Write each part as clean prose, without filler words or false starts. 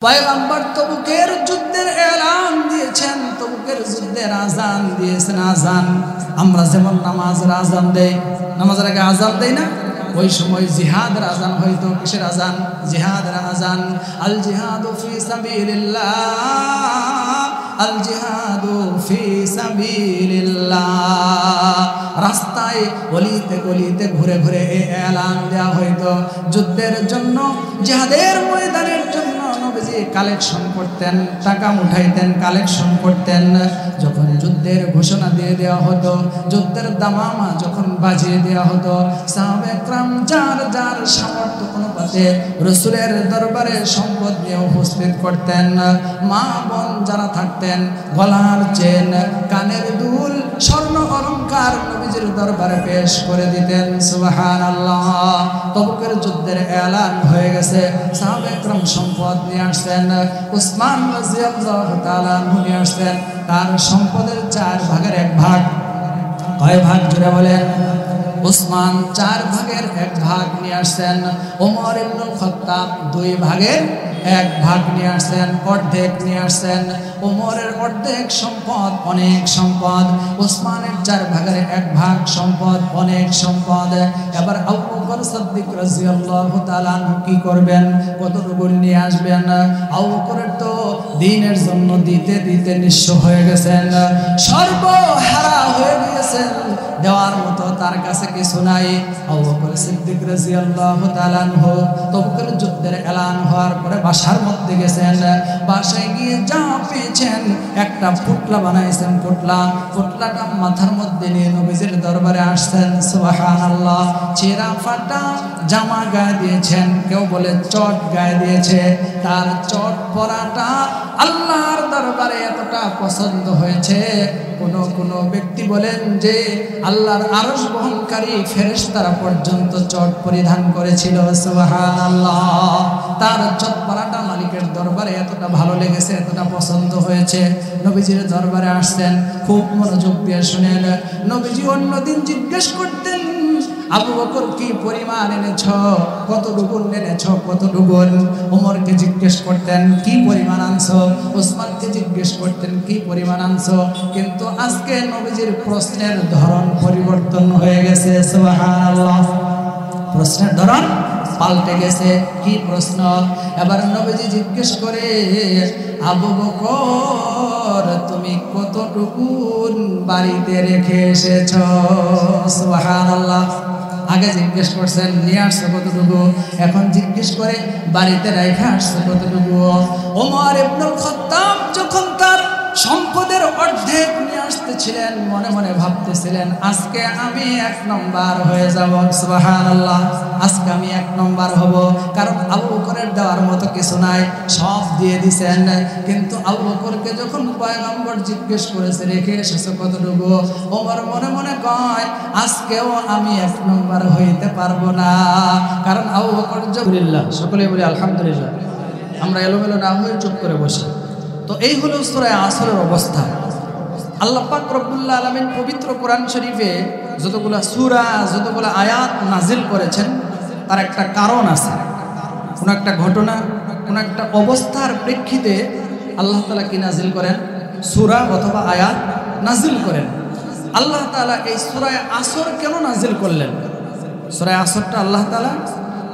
পয়গম্বর তবুকের যুদ্ধের এলান দিয়েছেন, তবুকের যুদ্ধের আজান দিয়েছেন। আজান আমরা যেমন নামাজের আজান দেই, নামাজের আগে আজান দেই না, ওই সময় জিহাদের আজান হয়তো। কিসের আজান? জিহাদের আজান। আল জিহাদু ফি সাবিলিল্লাহ, আল জিহাদু ফি সাবিলিল্লাহ। রাস্তায় গলিতে গলিতে ঘুরে ঘুরে এই এলান দেওয়া হইতো যুদ্ধের জন্য, জিহাদের ময়দানের জন্য। নবীজি কালেকশন করতেন, টাকা উঠাইতেন, কালেকশন করতেন। যখন যুদ্ধের ঘোষণা দিয়ে দেওয়া হতো, যুদ্ধের দামামা যখন বাজিয়ে দেওয়া হতো, সাহাবায়ে কেরাম যার যার সামর্থ্য অনুপাতে রাসূলের দরবারে সম্পদ নিয়ে উপস্থিত করতেন। মা বোন যারা থাকতেন, গলার চেন, কানের দুল, স্বর্ণ অলংকার নবীজির দরবারে পেশ করে দিতেন। সুবহানাল্লাহ। তবুকের যুদ্ধের এলান হয়ে গেছে, সাহাবায়ে কেরাম সম্পদ নিয়ে আসছেন। উসমান রাদিয়াল্লাহু তাআলা নিয়ে আসছেন তার সম্পদের 4 ভাগের 1 ভাগ। কয় ভাগ জুড়ে বলেন? উসমান 4 ভাগের 1 ভাগ নিয়ে আসছেন। ওমর ইবনুল খাত্তাব 2 ভাগের 1 ভাগ নিয়ে আসছেন, অর্ধেক নিয়ে আসছেন। ওমরের অর্ধেক সম্পদ, অনেক সম্পদ। উসমানের 4 ভাগের 1 ভাগ সম্পদ, অনেক সম্পদ। এবার আবু বকর সিদ্দিক রাদিয়াল্লাহু তাআলা কি করবেন? কতটুকু নিয়ে আসবেন? আবু বকরের তো দ্বীনের জন্য দিতে দিতে নিঃস্ব হয়ে গেছেন, সর্বহারা হয়ে গিয়েছেন, দেওয়ার মতো তার কাছে কিছু নাই। আবু বকর সিদ্দিক রাদিয়াল্লাহু তাআলা তবুকের যুদ্ধের এলান হওয়ার পরে বাসার মধ্যে গেছেন। বাসায় গিয়ে যা পেয়েছেন একটা পুটলা বানাইছেন। পুটলাটা মাথার মধ্যে নিয়ে নবীজির দরবারে আসছেন। সুবহানাল্লাহ। ছেঁড়া ফাটা জামা গায়ে দিয়েছেন, কেউ বলে চট গায়ে দিয়েছে। তার চট পরাটা আল্লাহর দরবারে এতটা পছন্দ হয়েছে, কোন ব্যক্তি বলেন যে আল্লাহর আরশ বহনকারী ফেরেশতারা পর্যন্ত চট পরিধান করেছিল। সুবহানাল্লাহ। তার চট পরাটা মালিকের দরবারে এতটা ভালো লেগেছে, এতটা পছন্দ হয়েছে, নবীজির দরবারে আসছেন। খুব মনোযোগ দিয়ে শুনেন। নবীজি অন্যদিন জিজ্ঞেস করতেন, আবু বকর কি পরিমাণ এনেছ, কতটুকু এনেছ, কতটুকু? ওমরকে জিজ্ঞেস করতেন কি পরিমাণ আনছো, ওসমানকে জিজ্ঞেস করতেন কি পরিমাণ আনছো। কিন্তু আজকে নবীজির প্রশ্নের ধরন পরিবর্তন হয়ে গেছে। সুবহানাল্লাহ। প্রশ্নের ধরন পাল্টে গেছে। কি প্রশ্ন? এবার নবীজি জিজ্ঞেস করে, আবু বকর তুমি কতটুকু বাড়িতে রেখে এসেছ? সুবহানাল্লাহ। আগে জিজ্ঞেস করছেন নিয়ে আসছো কতটুকু, এখন জিজ্ঞেস করে বাড়িতে রেখে আসছো কতটুকু। ওমর ইবনুল খাত্তাব যখন তার সম্পদের অর্ধেক নিয়ে আসতেছিলেন, মনে মনে ভাবতেছিলেন আজকে আমি 1 নম্বর হয়ে যাব। সুবহানাল্লাহ। আজকে আমি 1 নম্বর হব, কারণ আবু বকরের দেওয়ার মতো কিছু নাই, সব দিয়ে দিছেন। কিন্তু আবু বকরকে যখন পয়গম্বর জিজ্ঞেস করেছে রেখে এসেছো কতটুকু, ওমর মনে মনে কয় আজকেও আমি 1 নম্বর হইতে পারবো না, কারণ আবু বকর আলহামদুলিল্লাহ। সকলে বলি আলহামদুলিল্লাহ। আমরা এলোমেলো না হয়ে চুপ করে বসি। তো এই হলো সূরা আসরের অবস্থা। আল্লাহ পাক রব্বুল আলামিন পবিত্র কোরআন শরীফে যতগুলো সূরা, যতগুলো আয়াত নাজিল করেছেন তার একটা কারণ আছে। কোনো একটা ঘটনা, কোনো একটা অবস্থার প্রেক্ষিতে আল্লাহ তাআলা কি নাজিল করেন? সূরা অথবা আয়াত নাজিল করেন। আল্লাহ তাআলা এই সূরা আসর কেন নাজিল করলেন? সূরা আসরটা আল্লাহ তাআলা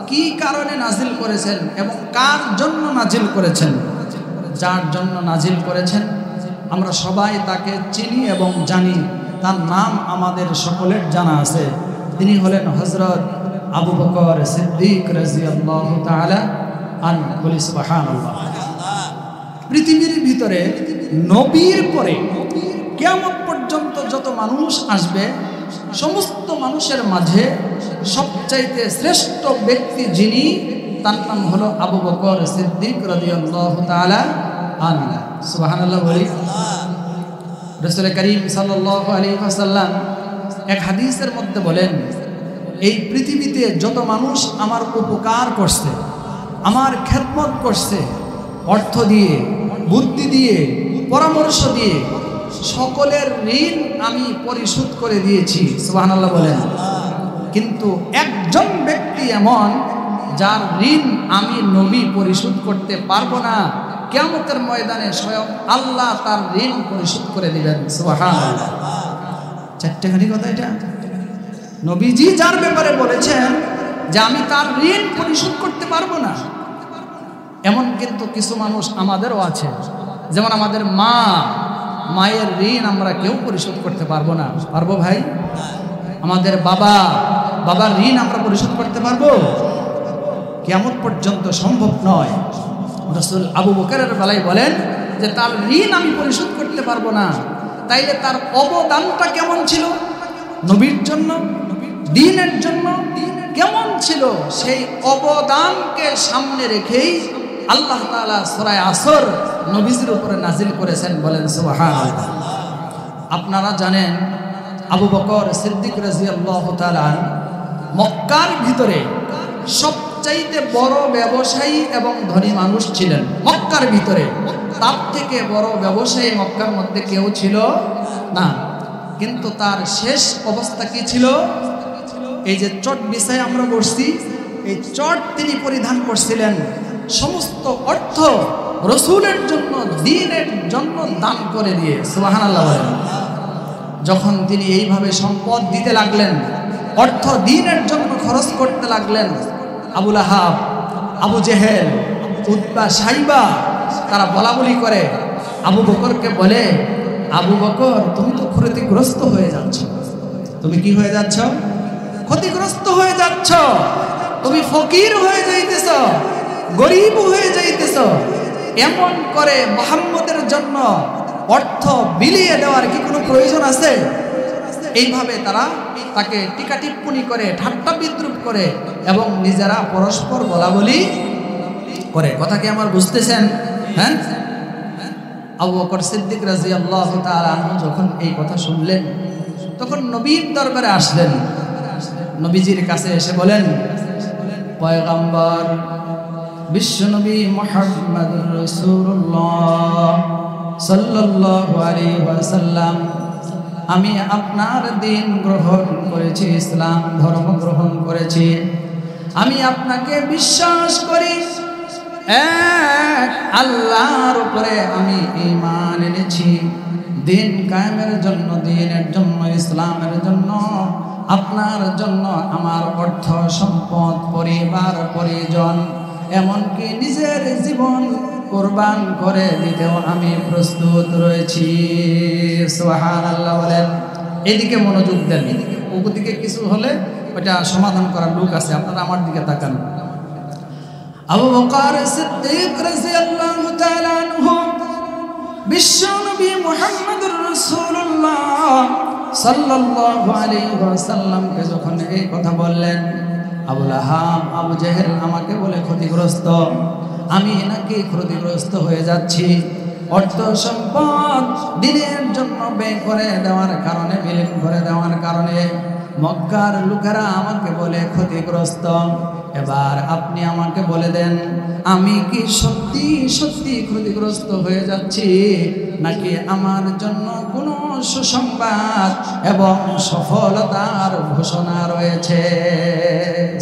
কি কারণে নাজিল করেছেন এবং কার জন্য নাজিল করেছেন? যার জন্য নাজিল করেছেন আমরা সবাই তাকে চিনি এবং জানি, তার নাম আমাদের সকলের জানা আছে। তিনি হলেন হযরত আবু বকর সিদ্দিক রাদিয়াল্লাহু তাআলা আনহু। বলি সুবহানাল্লাহ। পৃথিবীর ভিতরে নবীর পরে কিয়ামত পর্যন্ত যত মানুষ আসবে, সমস্ত মানুষের মাঝে সবচাইতে শ্রেষ্ঠ ব্যক্তি যিনি, তার নাম হলো আবু বকর সিদ্দিক রাদিয়াল্লাহু তাআলা আনহু। সুবহানাল্লাহ বলি। রাসূল করিম সাল্লাল্লাহু আলাইহি ওয়াসাল্লাম এক হাদিসের মধ্যে বলেন, এই পৃথিবীতে যত মানুষ আমার উপকার করছে, আমার খেদমত করছে, অর্থ দিয়ে, বুদ্ধি দিয়ে, পরামর্শ দিয়ে, সকলের ঋণ আমি পরিশোধ করে দিয়েছি। সুবহানাল্লাহ বলেন। কিন্তু একজন ব্যক্তি এমন যার ঋণ আমি নবী পরিশোধ করতে পারবো না, কিয়ামতের ময়দানে স্বয়ং আল্লাহ তার ঋণ পরিশোধ করে দিবেন। সুবহানাল্লাহ। চারটেখানি কথা এটা। নবীজি যার ব্যাপারে বলেছেন যে আমি তার ঋণ পরিশোধ করতে পারবো না, এমন কিন্তু কিছু মানুষ আমাদেরও আছে। যেমন আমাদের মায়ের ঋণ আমরা কেউ পরিশোধ করতে পারবো না। পারবো ভাই? আমাদের বাবার ঋণ আমরা পরিশোধ করতে পারবো? কিয়ামত পর্যন্ত সম্ভব নয়। রাসূল আবু বকরের বেলায় বলেন যে তার ঋণ আমি পরিশোধ করতে পারবো না। তাইলে তার অবদানটা কেমন ছিল নবীর জন্য, দ্বীনের জন্য কেমন ছিল, সেই অবদানকে সামনে রেখেই আল্লাহ তাআলা সূরা আসর নবীজির উপরে নাজিল করেছেন। বলেন সুবহানাল্লাহ। আপনারা জানেন আবু বকর সিদ্দিক রাদিয়াল্লাহু তাআলা মক্কার ভিতরে সবচাইতে বড় ব্যবসায়ী এবং ধনী মানুষ ছিলেন। মক্কার ভিতরে তার থেকে বড় ব্যবসায়ী মক্কার মধ্যে কেউ ছিল না। কিন্তু তার শেষ অবস্থা কি ছিল? এই যে চট বিছায় আমরা বসছি, এই চট তিনি পরিধান করছিলেন। সমস্ত অর্থ রসুলের জন্য, দ্বীনের জন্য দান করে দিয়ে। সুবহানাল্লাহ বলেন। যখন তিনি এইভাবে সম্পদ দিতে লাগলেন, অর্থ দ্বীনের জন্য খরচ করতে লাগলেন, আবু লাহাব, আবু জেহেল, উতবা, সাইবা তারা বলাবলি করে আবু বকরকে বলে, আবু বকর তুমি তো ক্ষতিগ্রস্ত হয়ে যাচ্ছ। তুমি কি হয়ে যাচ্ছ? ক্ষতিগ্রস্ত হয়ে যাচ্ছ। তুমি ফকির হয়ে যাইতেছ, গরিব হয়ে যাইতেছ। এমন করে মুহাম্মদের জন্য অর্থ বিলিয়ে দেওয়ার কি কোনো প্রয়োজন আছে? এইভাবে তারা তাকে টিকা টিপ্পনি করে, ঠাট্টা বিদ্রুপ করে এবং নিজেরা পরস্পর বলাবলি করে। কথা কি আমার বুঝতেছেন? হ্যাঁ। আবু বকর সিদ্দিক রাদিয়াল্লাহু তাআলা আনহু যখন এই কথা শুনলেন, তখন নবীর দরবারে আসলেন। নবীজির কাছে এসে বলেন, পয়গম্বর বিশ্বনবী মুহাম্মদুর রাসূলুল্লাহ সাল্লাল্লাহু আলাইহি ওয়াসাল্লাম, আমি আপনার দ্বীন গ্রহণ করেছি, ইসলাম ধর্ম গ্রহণ করেছি। আমি আপনাকে বিশ্বাস করি, এক আল্লাহর উপরে আমি ঈমান এনেছি। দ্বীন কায়েমের জন্য, দ্বীনের জন্য, ইসলামের জন্য, আপনার জন্য আমার অর্থ সম্পদ, পরিবার পরিজন, এমনকি নিজের জীবন কুরবান করে দিতেও আমি প্রস্তুত রয়েছি। সুবহানাল্লাহ বলেন। এদিকে মনোযোগ দেন। ওদিকে কিছু হলে ওটা সমাধান করার লোক আছে, আপনারা আমার দিকে তাকান। আবু বকর সিদ্দিক রাদিয়াল্লাহু তাআলা আনহু বিশ্বনবী মুহাম্মদুর রাসূলুল্লাহ সাল্লাল্লাহু আলাইহি ওয়াসাল্লামকে যখন এই কথা বললেন, আবু লাহাব, আবু জেহেল আমাকে বলে ক্ষতিগ্রস্ত, আমি নাকি ক্ষতিগ্রস্ত হয়ে যাচ্ছি। অর্থ সম্পদ দ্বীনের জন্য ব্যয় করে দেওয়ার কারণে, বিলীন করে দেওয়ার কারণে মক্কার লোকেরা আমাকে বলে ক্ষতিগ্রস্ত। এবার আপনি আমাকে বলে দেন, আমি কি সত্যি সত্যি ক্ষতিগ্রস্ত হয়ে যাচ্ছি, নাকি আমার জন্য কোনো সুসংবাদ এবং সফলতার ঘোষণা রয়েছে?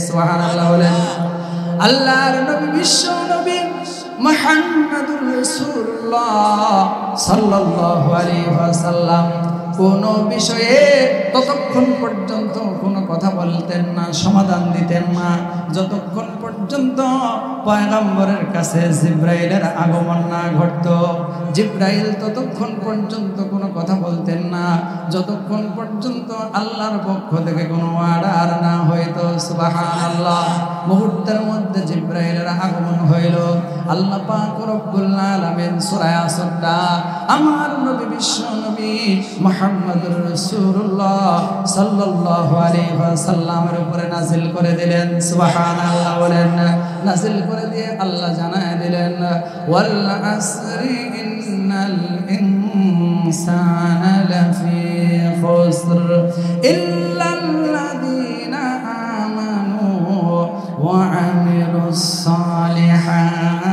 সুবহানাল্লাহ বলেন। আল্লাহর নবী, বিশ্ব নবী মুহাম্মদুর রাসূলুল্লাহ সাল্লাল্লাহু আলাইহি ওয়াসাল্লাম কোনো বিষয়ে ততক্ষণ পর্যন্ত কোনো কথা বলতেন না, সমাধান দিতেন না, যতক্ষণ পর্যন্ত পয়গম্বরের কাছে জিব্রাইলের আগমন না ঘটত। জিব্রাইল ততক্ষণ পর্যন্ত কোনো কথা বলতেন না, যতক্ষণ পর্যন্ত আল্লাহর পক্ষ থেকে কোনো অর্ডার না হইতো। সুবহানাল্লাহ। মুহূর্তের মধ্যে জিব্রাইলের আগমন হইল। আল্লাহ পাক রব্বুল আলামিন সূরা আসরটা আমার নবী, বিশ্ব নবী মুহাম্মদুর রাসূলুল্লাহ সাল্লাল্লাহু আলাইহি ওয়াসাল্লামের উপরে নাজিল করে দিলেন। সুবহানাল্লাহ বলেন। নাজিল করে দিয়ে আল্লাহ জানায় দিলেন, ওয়াল আসরি ইন্নাল ইনসানা লাফি খুসর ইল্লাল্লাযীনা আমানু ওয়া আমিলুস সালিহাতি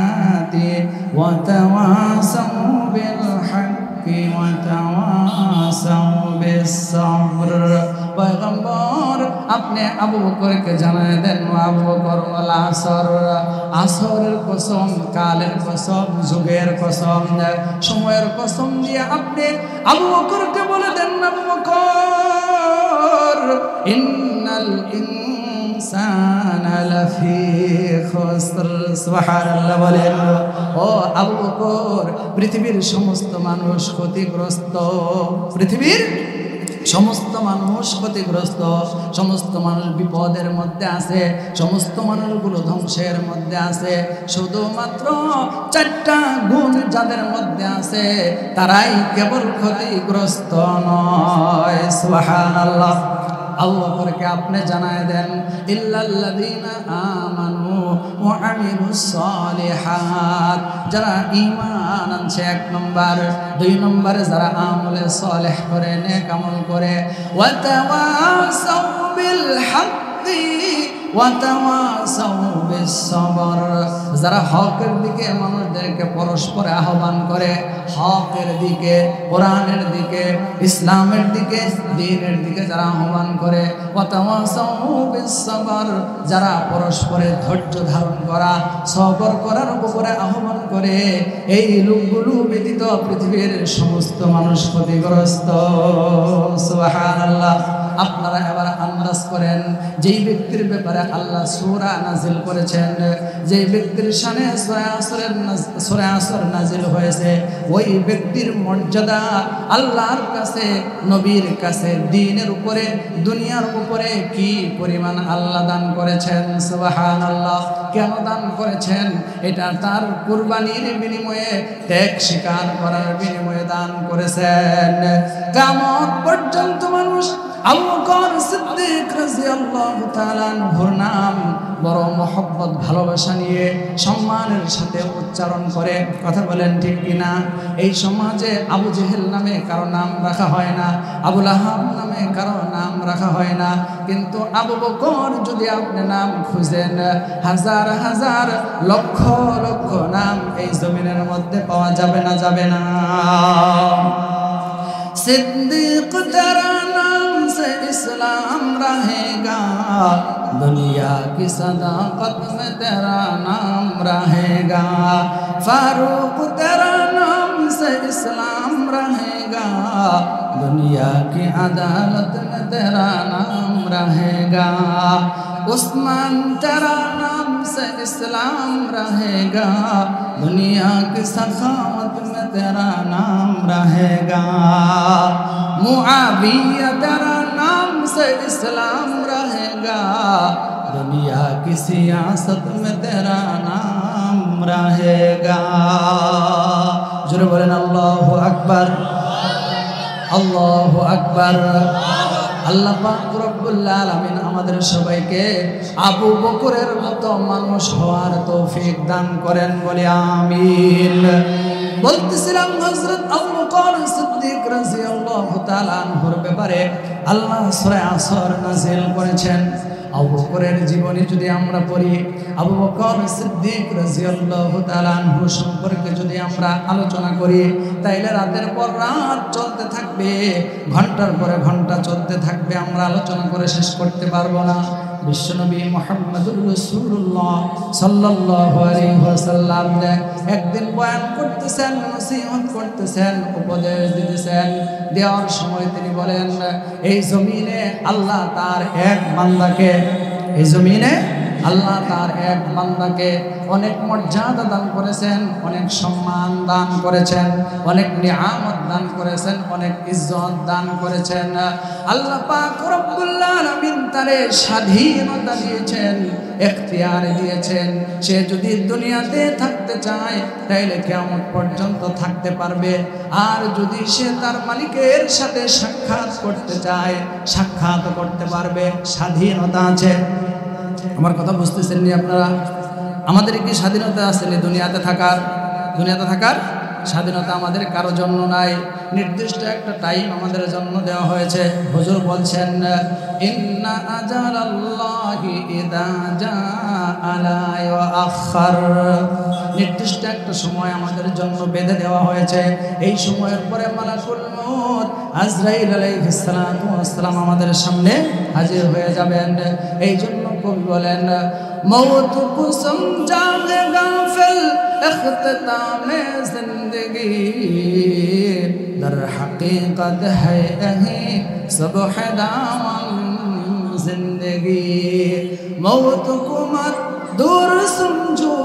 ওয়া তাওয়াসাউ বিল হাক্কি ওয়া তাওয়াসাউ বিস সাবর পয়গম্বর আপনি আবু বকরকে জানায় দেন, আবু বকর ওয়াল আসর, আসরের কসম, কালের কসম, যুগের কসম, সময়ের কসম দিয়ে আপনি আবু বকরকে বলে দেন, আবু বকর ইন্নাল ইনসানা লাফি খুসর। সুবহানাল্লাহ বলেন। ও আবু বকর, পৃথিবীর সমস্ত মানুষ ক্ষতিগ্রস্ত, পৃথিবীর সমস্ত মানুষ ক্ষতিগ্রস্ত, সমস্ত মানুষ বিপদের মধ্যে আছে, সমস্ত মানুষগুলো ধ্বংসের মধ্যে আছে। শুধুমাত্র 4টা গুণ যাদের মধ্যে আছে তারাই কেবল ক্ষতিগ্রস্ত নয়। সুবহানাল্লাহ। আবু বকরকে আপনি জানায় দেন, ইল্লাল্লাযীনা আমানু ওয়া আমিলুস সালিহাত, যারা ঈমান আনছে 1 নম্বর, 2 নম্বরে যারা আমলে সালেহ করে, নেক আমল করে, ওয়া তাওয়াসাউ বিল হাক্কি ওয়া তাওয়াসাউ বিস সবর, যারা হকের দিকে মানুষদেরকে পরস্পর আহ্বান করে, হকের দিকে, কোরআনের দিকে, ইসলামের দিকে, দ্বীনের দিকে যারা আহ্বান করে, ওয়া তাওয়াসাউ বিস সবর, যারা পরস্পরের ধৈর্য ধারণ করা, সবর করার উপরে আহ্বান করে, এই লোকগুলো ব্যতীত পৃথিবীর সমস্ত মানুষ ক্ষতিগ্রস্ত। সুবহানাল্লাহ। আপনারা এবার আন্দাজ করেন, যেই ব্যক্তির ব্যাপারে আল্লাহ সূরা নাজিল করেছেন, যেই ব্যক্তির শানে সূরা আসর নাজিল হয়েছে, ওই ব্যক্তির মর্যাদা আল্লাহর কাছে, নবীর কাছে, দ্বীনের উপরে, দুনিয়ার উপরে কি পরিমাণ আল্লাহ দান করেছেন। সুবহানাল্লাহ। কেন দান করেছেন? এটা তার কুরবানির বিনিময়ে, ত্যাগ স্বীকার করার বিনিময়ে দান করেছেন। কিয়ামত পর্যন্ত মানুষ আবু বকর সিদ্দিক রাদিয়াল্লাহু তাআলা আনহুর নাম বড় মহব্বত, ভালোবাসা নিয়ে সম্মানের সাথে উচ্চারণ করে। কথা বলেন ঠিক কিনা? এই সমাজে আবু জেহেল নামে কারো নাম রাখা হয় না, আবু লাহাব নামে কারো নাম রাখা হয় না, কিন্তু আবু বকর যদি আপনি নাম খুঁজেন, হাজার হাজার লক্ষ লক্ষ নাম এই জমিনের মধ্যে পাওয়া যাবে না, যাবে না। सिद्दीक तेरा नाम से इस्लाम रहेगा, दुनिया की सदाकत में तेरा नाम रहेगा। फारूक तेरा नाम से इस्लाम रहेगा, दुनिया की अदालत में तेरा नाम रहेगा। उस्मान तेरा नाम से इस्लाम रहेगा, दुनिया की सखावत में तेरा नाम रहेगा। मुआविया तेरा नाम से इस्लाम रहेगा, दुनिया की सियासत में तेरा नाम रहेगा। जोरे बोलें अल्लाहु अकबर, अल्लाहु अकबर। আল্লাহ পাক রব্বুল আলামিন আমাদের সবাইকে আবু বকরের মতো মানুষ হওয়ার তৌফিক দান করেন, বলে আমিন। বলতেছিলাম হযরত আবু বকর সিদ্দিক রাদিয়াল্লাহু তাআলা আনহুর ব্যাপারে আল্লাহ সূরা আসর নাযিল করেছেন। আবু বকরের জীবনী যদি আমরা পড়ি, আবু বকর সিদ্দিক রাদিয়াল্লাহু তাআলা আনহু সম্পর্কে যদি আমরা আলোচনা করি, তাইলে রাতের পর রাত চলতে থাকবে, ঘন্টার পরে ঘন্টা চলতে থাকবে, আমরা আলোচনা করে শেষ করতে পারবো না। বিশ্বনবী মুহাম্মদুর রাসূলুল্লাহ সাল্লাল্লাহু আলাইহি ওয়াসাল্লাম একদিন বয়ান করতেছেন, নসিহত করতেছেন, উপদেশ দিতেছেন। দেওয়ার সময় তিনি বলেন, এই জমিনে আল্লাহ তার এক বান্দাকে, এই জমিনে আল্লাহ তার এক বান্দাকে অনেক মর্যাদা দান করেছেন, অনেক সম্মান দান করেছেন, অনেক নিয়ামত দান করেছেন, অনেক ইজ্জত দান করেছেন। আল্লাহ পাক রব্বুল আলামিন তারে স্বাধীনতা দিয়েছেন, এখতিয়ার দিয়েছেন। সে যদি দুনিয়াতে থাকতে চায় তাইলে কিয়ামত পর্যন্ত থাকতে পারবে, আর যদি সে তার মালিকের সাথে সাক্ষাৎ করতে চায় সাক্ষাৎ করতে পারবে। স্বাধীনতা আছে। আমার কথা বুঝতেছেন নি আপনারা? আমাদের কি স্বাধীনতা আছে দুনিয়াতে থাকার? দুনিয়াতে থাকার স্বাধীনতা আমাদের কারো জন্য নাই, নির্দিষ্ট একটা টাইম আমাদের জন্য দেওয়া হয়েছে। হুজুর বলছেন ইন্না আজালাল্লাহি ইযা জাআ লা ইউআখার, নির্দিষ্ট একটা সময় আমাদের জন্য বেঁধে দেওয়া হয়েছে। এই সময়ের পরে মালাকুল মউত আজরাইল আলাইহিস সালাতু ওয়াস সালাম আমাদের সামনে হাজির হয়ে যাবেন। এই জন্য কবি বলেন मौत को समझा गाफिल इख्तितामे जिंदगी दर हकीकत है यही सुबह दामन जिंदगी मौत को मत दूर समझो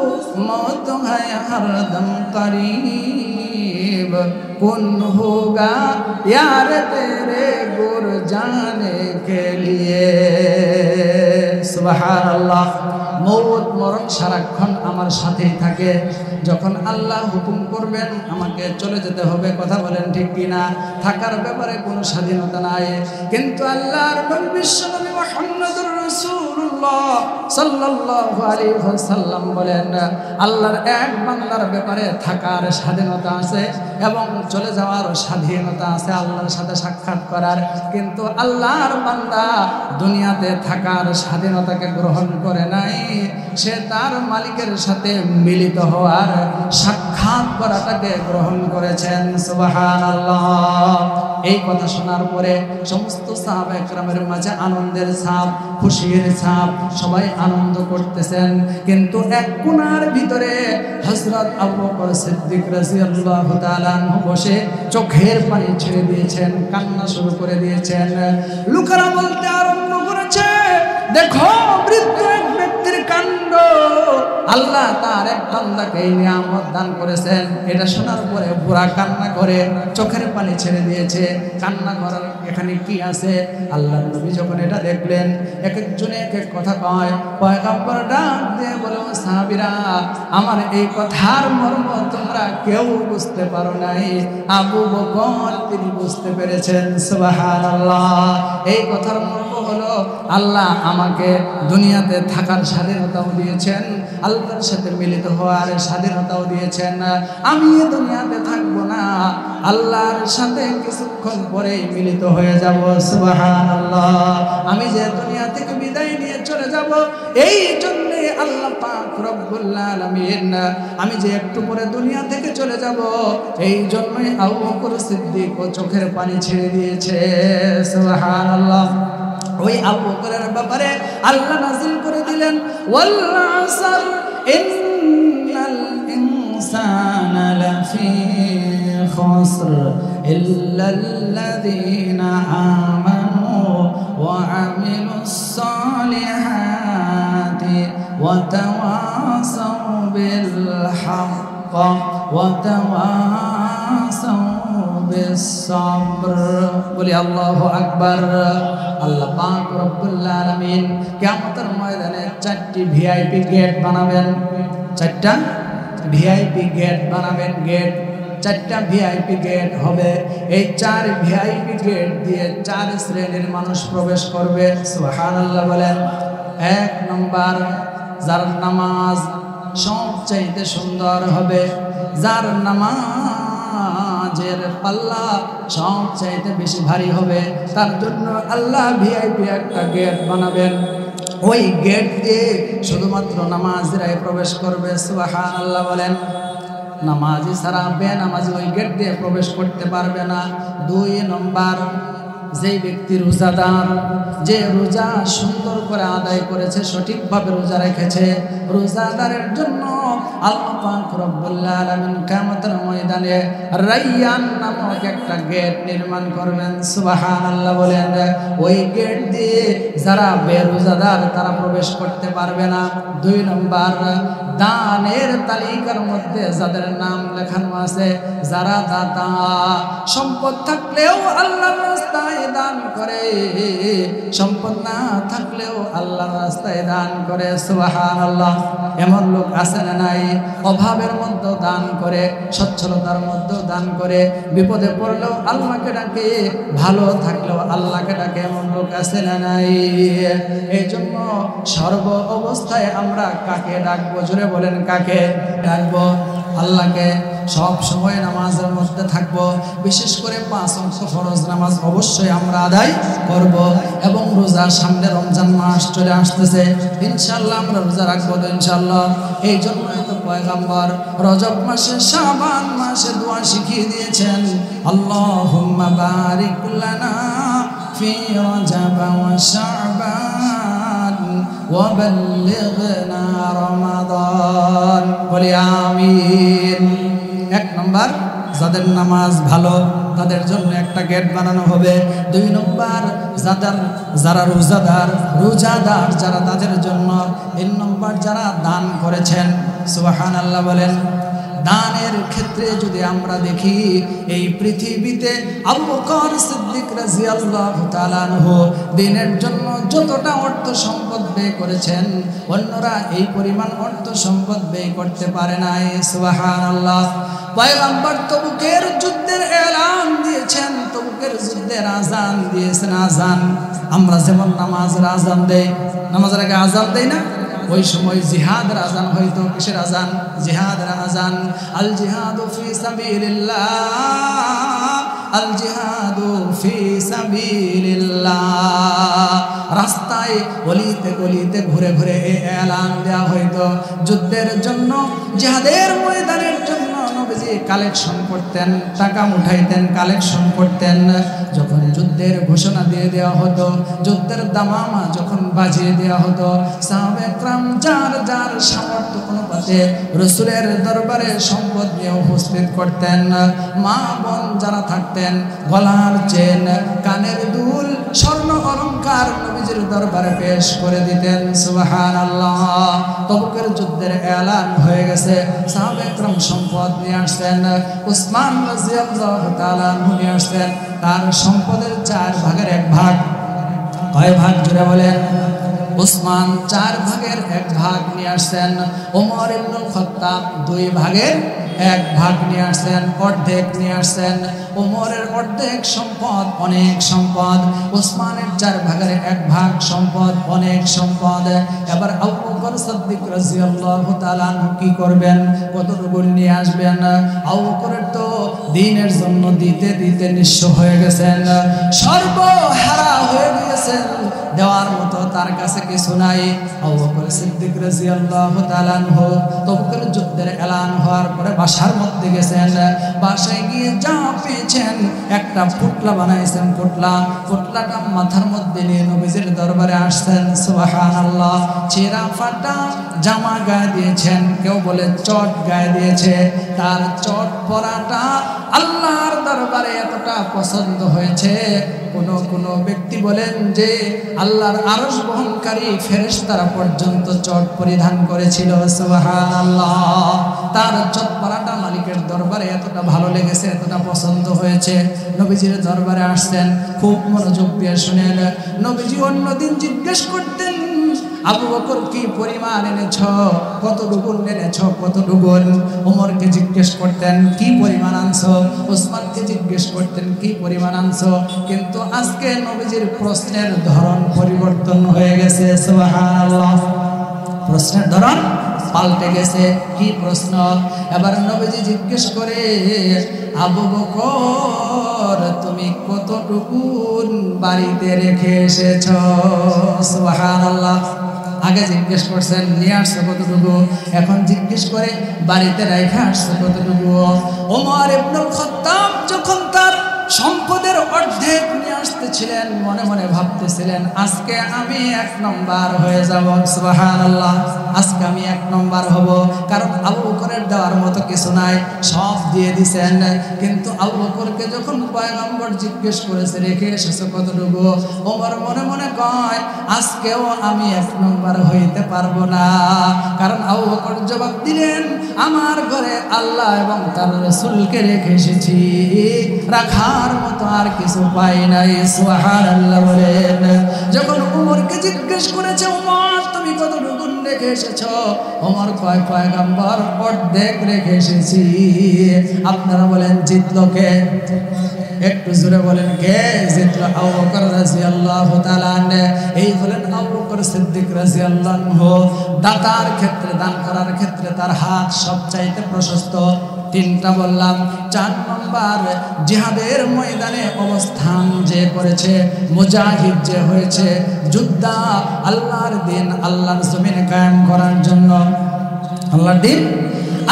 मौत है हरदम करीब कौन होगा यार तेरे गुर जाने के लिए सुबहानाल्लाह। মৌত মরণ সারাক্ষণ আমার সাথেই থাকে। যখন আল্লাহ হুকুম করবেন আমাকে চলে যেতে হবে, কথা বলেন ঠিক কিনা? থাকার ব্যাপারে কোনো স্বাধীনতা নাই। কিন্তু আল্লাহর নবী বিশ্বনবী মুহাম্মদুর রাসূলুল্লাহ সাল্লাল্লাহু আলাইহি ওয়াসাল্লাম বলেন আল্লাহর এক বান্দার ব্যাপারে থাকার স্বাধীনতা আছে এবং চলে যাওয়ার স্বাধীনতা আছে, আল্লাহর সাথে সাক্ষাৎ করার। কিন্তু আল্লাহর বান্দা দুনিয়াতে থাকার স্বাধীনতাকে গ্রহণ করে নাই, সে তার মালিকের সাথে মিলিত হওয়ার সাক্ষাৎ করাটাকে গ্রহণ করেছেন। সুবহানাল্লাহ। এই কথা শোনার পরে সমস্ত সাহাবা একরামের মাঝে আনন্দের ছাপ, খুশির ছাপ, সবাই আনন্দ করতেছেন। কিন্তু এক কোণার ভিতরে হযরত আবু বকর সিদ্দিক রাদিয়াল্লাহু তাআলা আনহু বসে চোখের পানি ছেড়ে দিয়েছেন, কান্না শুরু করে দিয়েছেন। লোকেরা বলতে আরম্ভ করেছে, দেখো বৃদ্ধ এক ব্যক্তির কাণ্ড, আল্লাহ তার এক বান্দাকে এই নিয়ামত দান করেছেন। এটা শোনার পরে বুড়া কান্না করে চোখের পানি ছেড়ে দিয়েছে। কান্না করার এখানে কি আছে? আল্লাহ নবী যখন এটা দেখলেন, এক একজনে এক এক কথা কয়। পয়গম্বর ডাক দিয়ে বলে, সাহাবীরা আমার এই কথার মর্ম তোমরা কেউ বুঝতে পারো নাই, আবু বকর তিনি বুঝতে পেরেছেন। সুবহানাল্লাহ। এই কথার মর্ম হলো আল্লাহ আমাকে দুনিয়াতে থাকার স্বাধীনতাও দিয়েছেন, আল্লাহর সাথে মিলিত হওয়ার স্বাধীনতাও দিয়েছেন। আমি দুনিয়াতে থাকবো না, আল্লাহর সাথে কিছুক্ষণ পরেই মিলিত হয়ে যাব। সুবহানাল্লাহ। আমি যে দুনিয়া থেকে বিদায় নিয়ে চলে যাব, এই জন্যে আল্লাহ পাক রব্বুল আলামিন আমি যে একটু পরে দুনিয়া থেকে চলে যাব, এই জন্যই আবু বকর সিদ্দিক ও চোখের পানি ছেড়ে দিয়েছে। সুবহানাল্লাহ। ওই আবু বকরের ব্যাপারে আল্লাহ নাযিল করে দিলেন, ওয়াল আসর ইন্নাল ইনসানা লাফি খুসর ইল্লাল্লাযীনা আমানু ওয়া আমিলুস সালিহাতি ওয়া তাওয়াসাউ বিল হক্ক ওয়া তাওয়াসাউ বিস সাবর। বলি আল্লাহু আকবার। আল্লাহ পাক রব্বুল আলামিন কিয়ামতের ময়দানে 4টি ভিআইপি গেট বানাবেন, 4টা ভিআইপি গেট বানাবেন। গেট 4টা ভিআইপি গেট হবে। এই 4 ভিআইপি গেট দিয়ে 4 শ্রেণীর মানুষ প্রবেশ করবে। সুবহানাল্লাহ বলেন। 1 নম্বর, যার নামাজ সবচাইতে সুন্দর হবে, যার নামাজের পাল্লা সবচাইতে বেশি ভারী হবে, তার জন্য আল্লাহ ভিআইপি একটা গেট বানাবেন। ওই গেট দিয়ে শুধুমাত্র নামাজিরাই প্রবেশ করবে। সুবহানাল্লাহ বলেন। নামাজি ছাড়া বেনামাজি ওই গেট দিয়ে প্রবেশ করতে পারবে না। 2 নম্বর, যেই ব্যক্তি রোজাদার, যে রোজা সুন্দর করে আদায় করেছে, সঠিকভাবে রোজা রেখেছে, রোজাদারের জন্য আল্লাহ পাক রব্বুল আলামিন কিয়ামতের ময়দানে রায়্যান নামক একটা গেট নির্মাণ করবেন। সুবহানাল্লাহ বলেন। ওই গেট দিয়ে যারা বেরোজাদার তারা প্রবেশ করতে পারবে না। 2 নম্বর, দানের তালিকার মধ্যে যাদের নাম লেখানো আছে, যারা দাতা, সম্পদ থাকলেও আল্লাহর রাস্তায় দান করে, সম্পদ না থাকলেও আল্লাহর রাস্তায় দান করে। সুবহানাল্লাহ। এমন লোক আছে না নাই? অভাবের মধ্যে দান করে, সচ্ছলতার মধ্যে দান করে, বিপদে পড়লেও আল্লাহকে ডাকে, ভালো থাকলেও আল্লাহকে ডাকে, এমন লোক আছে না নাই? এই জন্য সর্ব অবস্থায় আমরা কাকে ডাকবো? জোরে বলেন, কাকে ডাকবো? আল্লাহকে। সব সময় নামাজের মধ্যে থাকবো। বিশেষ করে 5 ওয়াক্ত ফরজ নামাজ অবশ্যই আমরা আদায় করব এবং রোজা, সামনে রমজান মাস চলে আসতেছে, ইনশাআল্লাহ আমরা রোজা রাখবো তো ইনশাআল্লাহ। এই জন্য তো পয়গম্বর রজব মাসে, শাবান মাসে দোয়া শিখিয়ে দিয়েছেন, আল্লাহুম্মা বারিক লানা ফি রজব ওয়া শাবান ওয়া বাল্লিগনা রমাদান, বলি আমিন। 1 নম্বর, যাদের নামাজ ভালো তাদের জন্য একটা গেট বানানো হবে। 2 নম্বর, যারা রোজাদার যারা তাদের জন্য। 3 নম্বর, যারা দান করেছেন, সুবহানাল্লাহ বলেন। দানের ক্ষেত্রে যদি আমরা দেখি, এই পৃথিবীতে আবু বকর সিদ্দিক রাদিয়াল্লাহু তাআলা আনহু দিনের জন্য যতটা অর্থ সম্পদ ব্যয় করেছেন, অন্যরা এই পরিমাণ অর্থ সম্পদ ব্যয় করতে পারে নাই। সুবহানাল্লাহ। পয়গম্বর তবুকের যুদ্ধের এলান দিয়েছেন, তবুকের যুদ্ধের আজান দিয়েছেন। আজান আমরা যেমন নামাজের আজান দেই, নামাজের আগে আজান দেই না, ওই সময় জিহাদের আজান হইতো। কিসের আজান? জিহাদের আজান। আল জিহাদু ফি সাবিলিল্লাহ, আল জিহাদু ফি সাবিলিল্লাহ। রাস্তায় গলিতে গলিতে ঘুরে ঘুরে এই এলান দেওয়া হইতো যুদ্ধের জন্য, জিহাদের ময়দানের জন্য। নবীজি কালেকশন করতেন, টাকা উঠাইতেন, কালেকশন করতেন। যখন যুদ্ধের ঘোষণা দিয়ে দেওয়া হতো, যুদ্ধের দামামা যখন বাজিয়ে দেওয়া হতো, সাহাবায়ে কেরাম যার যার সামর্থ্য অনুপাতে রাসূলের দরবারে সম্পদ নিয়ে উপস্থিত করতেন। মা বোন যারা থাকতেন, গলার চেন, কানের দুল, স্বর্ণ অলংকার নবীজির দরবারে পেশ করে দিতেন। সুবহানাল্লাহ। তবুকের যুদ্ধের এলান হয়ে গেছে, সাহাবায়ে কেরাম সম্পদ নিয়ে আসছেন। উসমান রাদিয়াল্লাহু তাআলা নিয়ে আসছেন তার সম্পদের 4 ভাগের 1 ভাগ। কয় ভাগ জুড়ে বলেন? উসমান 4 ভাগের 1 ভাগ নিয়ে আসছেন। ওমর ইবনুল খাত্তাব 2 ভাগের 1 ভাগ নিয়ে আসছেন, অর্ধেক নিয়ে আসছেন। ওমরের অর্ধেক সম্পদ, অনেক সম্পদ। উসমানের 4 ভাগের 1 ভাগ সম্পদ, অনেক সম্পদ। এবার আবু বকর সিদ্দিক রাদিয়াল্লাহু তাআলা আনহু কি করবেন? কতটুকু নিয়ে আসবেন? আবু বকরের তো দ্বীনের জন্য দিতে দিতে নিঃস্ব হয়ে গেছেন, সর্বহারা হয়ে গেছেন, দেওয়ার মতো তার কাছে কিছু নাই। আবু বকর সিদ্দিক রাদিয়াল্লাহু তাআলা আনহু তবুকের যুদ্ধের এলান হওয়ার পরে বাসার মধ্যে গেছেন। বাসায় গিয়ে যা পেয়েছেন একটা পুটলা বানাইছেন। পুটলাটা মাথার মধ্যে নিয়ে নবীজির দরবারে আসছেন। সুবহানাল্লাহ। ছেঁড়া ফাটা জামা গায়ে দিয়েছেন, কেউ বলে চট গায়ে দিয়েছে। তার চট পরাটা আল্লাহর দরবারে এতটা পছন্দ হয়েছে, কোন ব্যক্তি বলেন যে আল্লাহর আরশ বহনকারী ফেরেশতারা পর্যন্ত চট পরিধান করেছিল। সুবহানাল্লাহ। তার চট পরাটা মালিকের দরবারে এতটা ভালো লেগেছে, এতটা পছন্দ হয়েছে, নবীজির দরবারে আসছেন। খুব মনোযোগ দিয়ে শুনেন। নবীজি অন্যদিন জিজ্ঞেস করতেন, আবু বকর কি পরিমাণ এনেছ, কতটুকু এনেছ, কতটুকু? ওমরকে জিজ্ঞেস করতেন কি পরিমাণ আনছো, ওসমানকে জিজ্ঞেস করতেন কি পরিমাণ আনছো। কিন্তু আজকে নবীজির প্রশ্নের ধরন পরিবর্তন হয়ে গেছে। সুবহানাল্লাহ। প্রশ্নের ধরন পাল্টে গেছে। কি প্রশ্ন? এবার নবীজি জিজ্ঞেস করে, আবু বকর তুমি কতটুকু বাড়িতে রেখে এসেছ? সুবহানাল্লাহ। আগে জিজ্ঞেস করছেন নিয়ে আসছো কতটুকু, এখন জিজ্ঞেস করে বাড়িতে রেখে আসছো কতটুকু। ওমর ইবনুল খাত্তাব যখন তার সম্পদের অর্ধেক নিয়ে আসতেছিলেন, মনে মনে ভাবতেছিলেন আজকে আমি 1 নম্বর হয়ে যাব। সুবহানাল্লাহ। আজকে আমি 1 নম্বর হব, কারণ আবু বকরের দেওয়ার মতো কিছু নাই, সব দিয়ে দিছেন। কিন্তু আবু বকরকে যখন পয়গম্বর জিজ্ঞেস করেছে রেখে এসেছো কতটুকু, ওমর মনে মনে কয় আজকেও আমি 1 নম্বর হইতে পারবো না। কারণ আবু বকর জবাব দিলেন, আমার ঘরে আল্লাহ এবং তার রাসূলকে রেখে এসেছি, রাখার মতো আর কিছু পাই নাই। সুবহানাল্লাহ বলেন। যখন ওমরকে জিজ্ঞেস করেছে, ওমর তুমি কতটুকু রেখে এসেছো? ওমর কয় পয়গম্বর অর্ধেক রেখে এসেছি। আপনারা বলেন জিতলো কে? একটু জোরে বলেন কে জিতলো? আবু বকর রাদিয়াল্লাহু তাআলা আনহু। এই হলেন আবু বকর সিদ্দিক রাদিয়াল্লাহু আনহু। দাতার ক্ষেত্রে, দান করার ক্ষেত্রে তার হাত সবচাইতে প্রশস্ত। তিনটা বললাম। 4 নম্বর জিহাদের ময়দানে অবস্থান যে করেছে, মুজাহিদ যে হয়েছে, যোদ্ধা আল্লাহর দিন আল্লাহর জমিনে কায়েম করার জন্য, আল্লাহর দিন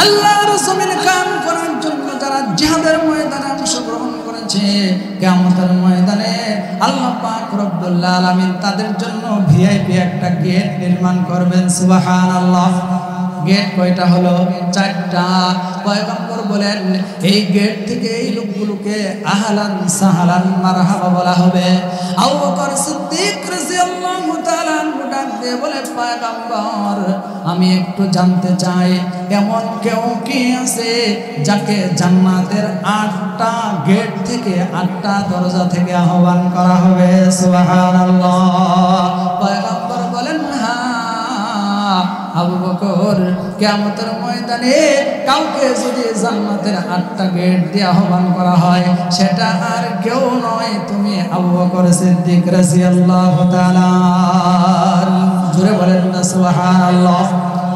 আল্লাহর জমিনে কায়েম করার জন্য যারা জিহাদের ময়দানে অংশগ্রহণ করেছে, কিয়ামতের ময়দানে আল্লাহ পাক রব্বুল আলামিন তাদের জন্য ভিআইপি একটা গেট নির্মাণ করবেন। সুবহানাল্লাহ। গেট কয়টা হলো? 4টা। পয়গম্বর বলেন এই গেট থেকে এই লোকগুলোকে আহলান সাহলান মারহাবা বলা হবে। আবু বকর সিদ্দিক রাদিয়াল্লাহু তাআলা আনহু ডাক দিয়ে বলে, পয়গম্বর আমি একটু জানতে চাই এমন কেউ কি আছে যাকে জান্নাতের 8টা গেট থেকে 8টা দরজা থেকে আহ্বান করা হবে? সুবহানাল্লাহ। পয়গম্বর বলেন হ্যাঁ আবু বকর, কিয়ামতের ময়দানে কাউকে যদি জান্নাতের 8টা গেট দিয়ে আহ্বান করা হয় সেটা আর কেউ নয়, তুমি আবু বকর সিদ্দিক রাদিয়াল্লাহু তাআলা। জোরে বলেন না সুবহানাল্লাহ।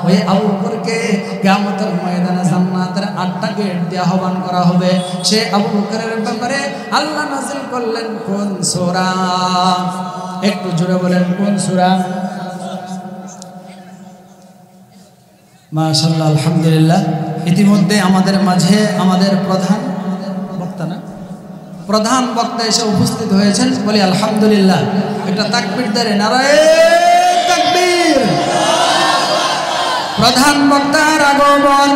ওই আবু বকরকে কিয়ামতের ময়দানে জান্নাতের 8টা গেট দিয়ে আহ্বান করা হবে। সে আবু বকরের ব্যাপারে আল্লাহ নাযিল করলেন কোন সূরা? একটু জোরে বলেন কোন সূরা? মাশাআল্লাহ, আলহামদুলিল্লাহ। ইতিমধ্যে আমাদের মাঝে আমাদের প্রধান বক্তা এসে উপস্থিত হয়েছেন, বলি আলহামদুলিল্লাহ। একটা তাকবীর দেন, নারায়ে তাকবীর। প্রধান বক্তার আগমন।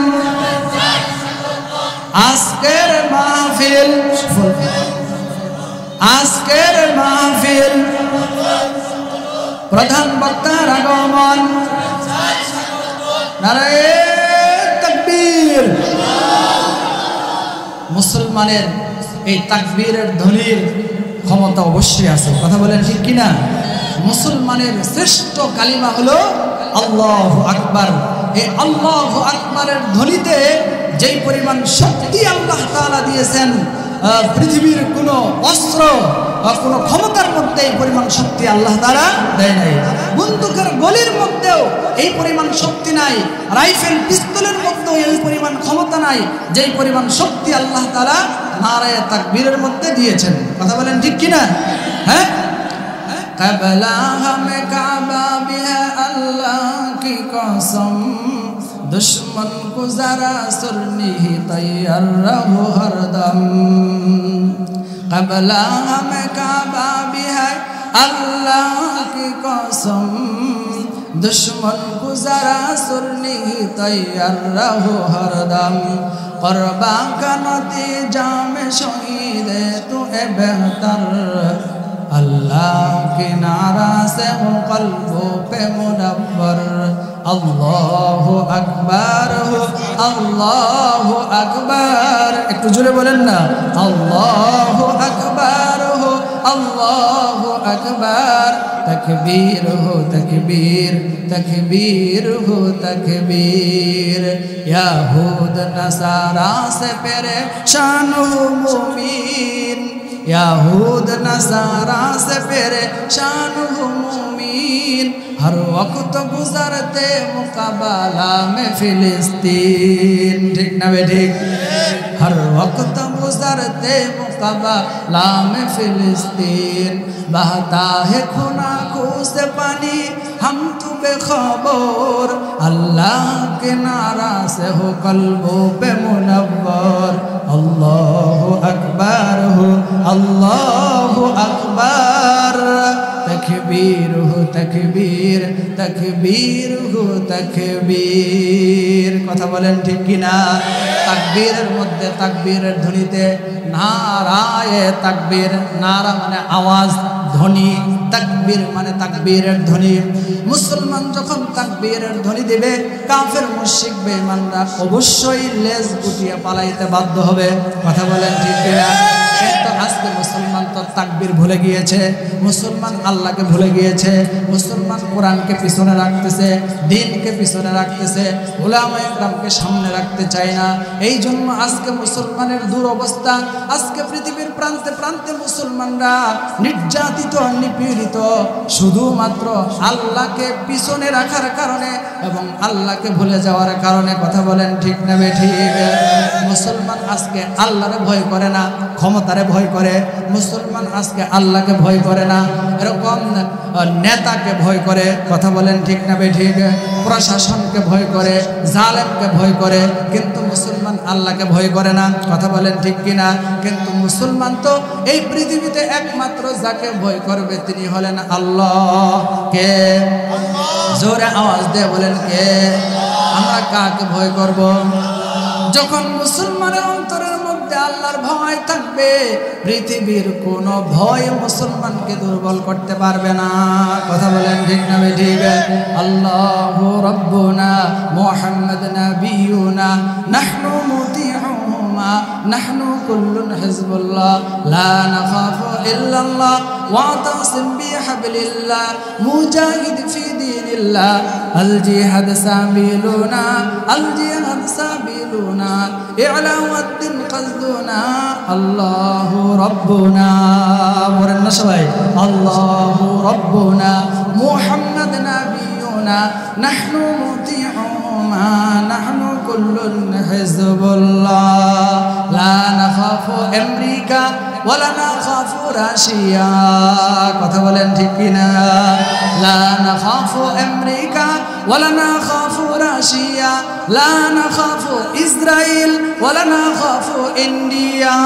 আজকের মাহফিল প্রধান বক্তার আগমন। নারায়ে তাকবীর। মুসলমানের এই তাকবীরের ধ্বনির ক্ষমতা অবশ্যই আছে, কথা বলেন ঠিক কিনা? মুসলমানের শ্রেষ্ঠ কালিমা হলো আল্লাহু আকবার। এই আল্লাহু আকবারের ধ্বনিতে যেই পরিমাণ শক্তি আল্লাহ তাআলা দিয়েছেন, পৃথিবীর কোনো অস্ত্র বা কোনো ক্ষমতার মধ্যে এই পরিমাণ শক্তি আল্লাহ তাআলা দেয় নাই। বন্দুকের গলির মধ্যেও এই পরিমাণ শক্তি নাই, রাইফেল পিস্তলের মধ্যেও এই পরিমাণ ক্ষমতা নাই যেই পরিমাণ শক্তি আল্লাহ তাআলা নারায়ে তাকবীরের মধ্যে দিয়েছেন। কথা বলেন ঠিক কিনা? হ্যাঁ। কাবলা হামে কাবা বিহা আল্লাহ কি কসম, दुश्मन को जरा सुरनी ही तैयार रहो हरदम। कबला हमें काबा भी है अल्लाह की कसम, दुश्मन को जरा सुरनी ही तैयार रहो हरदम। क़ुरबा का नतीजा में शहीद तो ए बेहतर, अल्लाह के नारा से हो क़ल्बों पे मुनव्वर। আল্লাহু আকবার, আল্লাহু আকবার। একটু জোরে বলেন না, আল্লাহু আকবার, আল্লাহু আকবার। তাকবীর হো তাকবীর, তাকবীর হো তাকবীর। ইয়াহুদ নসারা से परेशान हो मुमीन, याहूद नसारा से परेशान हो मुमीन। हर वक्त गुजरते मुकाबला में फिलिस्तीन। ठीक ना बेटे? हर वक्त गुजरते मुकाबला में फिलिस्तीन। बहता है खूना खूह से पानी हम तो बेखबर, अल्लाह के नारा से हो कल्बों पे मुनव्वर। अल्लाहु अकबर हो, अल्लाहु अकबर। तकबीर हो तकबीर, तकबीर हो तकबीर। কথা বলেন ঠিক কিনা? তাকবীরের মধ্যে তাকবীরের ধ্বনিতে নারায়ে তাকবীর। নারা মানে আওয়াজ, ধ্বনি। তাকবীর মানে তাকবীরের ধ্বনি। মুসলমান যখন তাকবীরের ধ্বনি দিবে, কাফের মুশরিক বেঈমানরা অবশ্যই লেজ গুটিয়ে পালাইতে বাধ্য হবে। কথা বলেন ঠিক কিনা? কিন্তু আজকে মুসলমান তো তাকবীর ভুলে গিয়েছে, মুসলমান আল্লাহকে ভুলে গিয়েছে, মুসলমান কোরআনকে পিছনে রাখতেছে, দ্বীনকে পিছনে রাখতেছে, উলামায়ে কেরামকে সামনে রাখতে চায় না। এই জন্য আজকে মুসলমানের দুরবস্থা। আজকে পৃথিবীর প্রান্তে প্রান্তে মুসলমানরা নির্যাতিত, নিপীড়িত, শুধুমাত্র আল্লাহকে পিছনে রাখার কারণে এবং আল্লাহকে ভুলে যাওয়ার কারণে। কথা বলেন ঠিক না বেঠিক? মুসলমান আজকে আল্লাহরে ভয় করে না, ক্ষমতারে ভয় করে। মুসলমান আজকে আল্লাহকে ভয় করে না, এরকম নেতাকে ভয় করে। কথা বলেন ঠিক না বেঠিক? প্রশাসনকে ভয় করে, জালেমকে ভয় করে, কিন্তু মুসলমান আল্লাহকে ভয় করে না। কথা বলেন ঠিক কিনা? কিন্তু মুসলমান তো এই পৃথিবীতে একমাত্র যাকে ভয় করবে তিনি হলেন আল্লাহ। কে? জোরে আওয়াজ দিয়ে বলেন কে? আমরা কাকে ভয় করব? যখন মুসলমানের অন্তরের মধ্যে আল্লাহর ভয় থাকবে, পৃথিবীর কোনো ভয় মুসলমানকে দুর্বল করতে পারবে না। কথা বলেন ঠিক না বেঠিক? আল্লাহু রাব্বুনা মুহাম্মাদ নাবিয়ুনা নাহনু মুতিউহুমা নাহনু কুল্লুন হিজবুল্লাহ লা নাখাফু ইল্লাল্লাহ ওয়াতাসিম বিহাবলিল্লাহ মুজাহিদ ফি দীনিল্লাহ আল জিহাদ সাবিলুনা আল জিহাদ সাবিলুনা ইলাওয়াদ্দিন কসদুনা আল্লাহু রাব্বুনা। বলেন না সবাই? আল্লাহু রাব্বুনা মুহাম্মাদ নাবিয়ুনা নাহনু মুতিউহুমা নাহনু কুল্লুন হিজবুল্লাহ লা নাখাফু আমেরিকা ওয়ালা নাখাফু রাশিয়া। কথা বলেন ঠিক কিনা? লা নাখাফু আমেরিকা ওয়ালা নাখাফু রাশিয়া লা নাখাফু ইসরাইল ওয়ালা নাখাফু ইন্ডিয়া